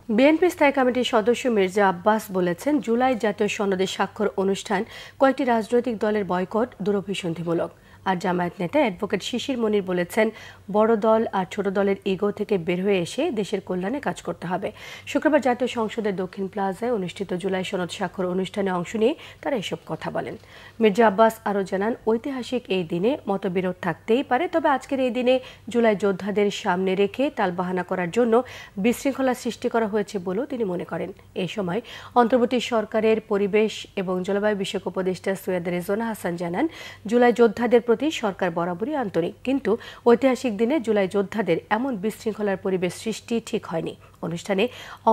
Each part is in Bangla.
বিএনপি স্থায়ী কমিটির সদস্য মির্জা আব্বাস বলেছেন, জুলাই জাতীয় সনদে স্বাক্ষর অনুষ্ঠান কয়েকটি রাজনৈতিক দলের বয়কট দূরভিসন্ধিমূলক। আর জামায়াত নেতা অ্যাডভোকেট শিশির মনির বলেছেন, বড় দল আর ছোট দলের ইগো থেকে বের হয়ে এসে দেশের কল্যাণে কাজ করতে হবে। শুক্রবার জাতীয় সংসদের দক্ষিণ প্লাজায় অনুষ্ঠিত জুলাই সনদ স্বাক্ষর অনুষ্ঠানে অংশ নিয়ে তারা এসব কথা বলেন। মির্জা আব্বাস আরও জানান, ঐতিহাসিক এই দিনে মতবিরোধ থাকতেই পারে, তবে আজকের এই দিনে জুলাই যোদ্ধাদের সামনে রেখে তালবাহানা করার জন্য বিশৃঙ্খলা সৃষ্টি করা হয়েছে বলেও তিনি মনে করেন। এই সময় অন্তর্বর্তী সরকারের পরিবেশ এবং জলবায়ু বিষয়ক উপদেষ্টা সৈয়দ রেজওয়ানা হাসান জানান, জুলাই যোদ্ধাদের প্রতি সরকার বরাবরই আন্তরিক, কিন্তু ঐতিহাসিক দিনে জুলাই যোদ্ধাদের এমন বিশৃঙ্খলার পরিবেশ সৃষ্টি ঠিক হয়নি। অনুষ্ঠানে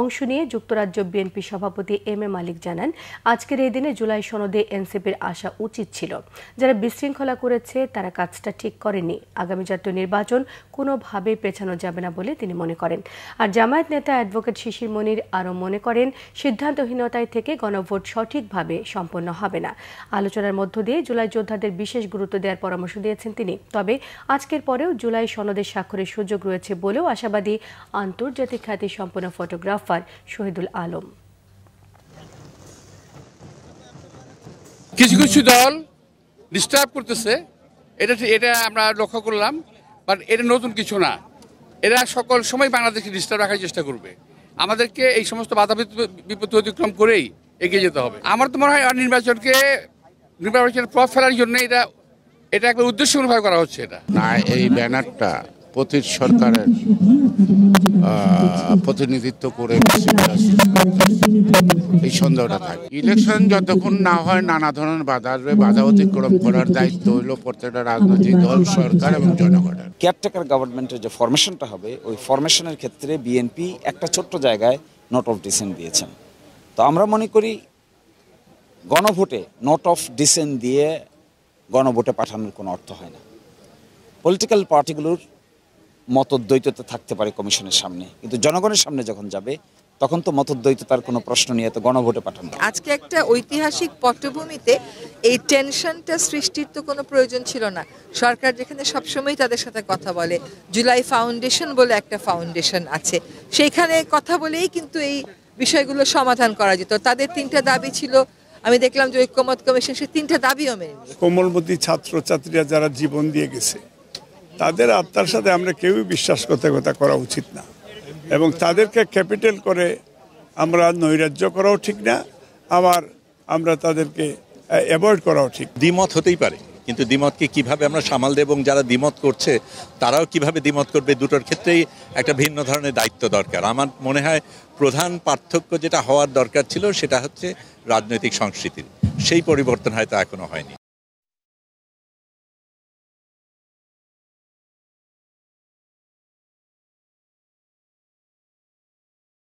অংশ নিয়ে যুক্তরাজ্য বিএনপি সভাপতি এম এ মালিক জানান, আজকের এই দিনে জুলাই সনদে এনসিপির আসা উচিত ছিল। যারা বিশৃঙ্খলা করেছে তারা কাজটা ঠিক করেনি। আগামী জাতীয় নির্বাচন কোনোভাবেই পেছানো যাবে না বলে তিনি মনে করেন। আর জামায়াত নেতা অ্যাডভোকেট শিশির মনির আরও মনে করেন, সিদ্ধান্তহীনতায় থেকে গণভোট সঠিকভাবে সম্পন্ন হবে না। আলোচনার মধ্য দিয়ে জুলাই যোদ্ধাদের বিশেষ গুরুত্ব দেওয়ার পরামর্শ দিয়েছেন তিনি। তবে আজকের পরেও জুলাই সনদের স্বাক্ষরের সুযোগ রয়েছে বলেও আশাবাদী আন্তর্জাতিক খ্যাতি সম্পন্ন ফটোগ্রাফার শহীদুল আলম। কিছু কিছু দল ডিস্টার্ব করতেছে, এটা আমরা লক্ষ্য করলাম, বাট এটা নতুন কিছু না। এরা সকল সময় বাংলাদেশকে ডিস্টার্ব রাখার চেষ্টা করবে। আমাদেরকে এই সমস্ত বাধা বিপত্তি অতিক্রম করেই এগিয়ে যেতে হবে। আমার তো মনে হয় নির্বাচনের প্রভাব ফেলার জন্য এটা একটা উদ্দেশ্যমূলকভাবে করা হচ্ছে। এটা না, এই ব্যানারটা প্রতি সরকারের প্রতিনিধিত্ব করে এই সন্দেহটা থাকে। ইলেকশন যতক্ষণ না হয় নানা ধরনের বাধা আসবে, বাধা অতিক্রম করার দায়িত্ব হইল প্রত্যেকটা রাজনৈতিক দল, সরকার এবং জনগণের। কেয়ারটেকার গভর্নমেন্টের যে ফরমেশনটা হবে, ওই ফরমেশনের ক্ষেত্রে বিএনপি একটা ছোট্ট জায়গায় নোট অফ ডিসেন্ট দিয়েছেন। তো আমরা মনে করি গণভোটে নোট অফ ডিসেন্ট দিয়ে গণভোটে পাঠানোর কোনো অর্থ হয় না। পলিটিক্যাল পার্টিগুলোর মতদ্বৈততা থাকতে পারে কমিশনের সামনে, কিন্তু জনগণের সামনে যখন যাবে তখন তো মতদ্বৈততার কোনো প্রশ্ন নিয়ে তো গণভোটে পাঠানো। আজকে একটা ঐতিহাসিক পটভূমিতে এই টেনশনটা সৃষ্টির তো কোনো প্রয়োজন ছিল না। সরকার যেখানে সবসময় তাদের সাথে কথা বলে, জুলাই ফাউন্ডেশন বলে একটা ফাউন্ডেশন আছে, সেইখানে কথা বলেই কিন্তু এই বিষয়গুলো সমাধান করা যেত। তাদের 3টা দাবি ছিল, আমি দেখলাম যে ঐক্যমত কমিশন সে 3টা দাবিও মেনে নিয়েছে। কোমলমতি ছাত্রছাত্রীরা যারা জীবন দিয়ে গেছে, তাদের আত্মার সাথে আমরা কেউই বিশ্বাসঘাতকতা করা উচিত না, এবং তাদেরকে ক্যাপিটাল করে আমরা নৈরাজ্য করাও ঠিক না, আবার আমরা তাদেরকে অ্যাভয়েড করাও ঠিক। দ্বিমত হতেই পারে, কিন্তু দ্বিমতকে কিভাবে আমরা সামাল দেব এবং যারা দ্বিমত করছে তারাও কিভাবে দ্বিমত করবে, দুটোর ক্ষেত্রেই একটা ভিন্ন ধরনের দায়িত্ব দরকার। আমার মনে হয় প্রধান পার্থক্য যেটা হওয়ার দরকার ছিল সেটা হচ্ছে রাজনৈতিক সংস্কৃতির। সেই পরিবর্তন হয়তো এখনো হয়নি।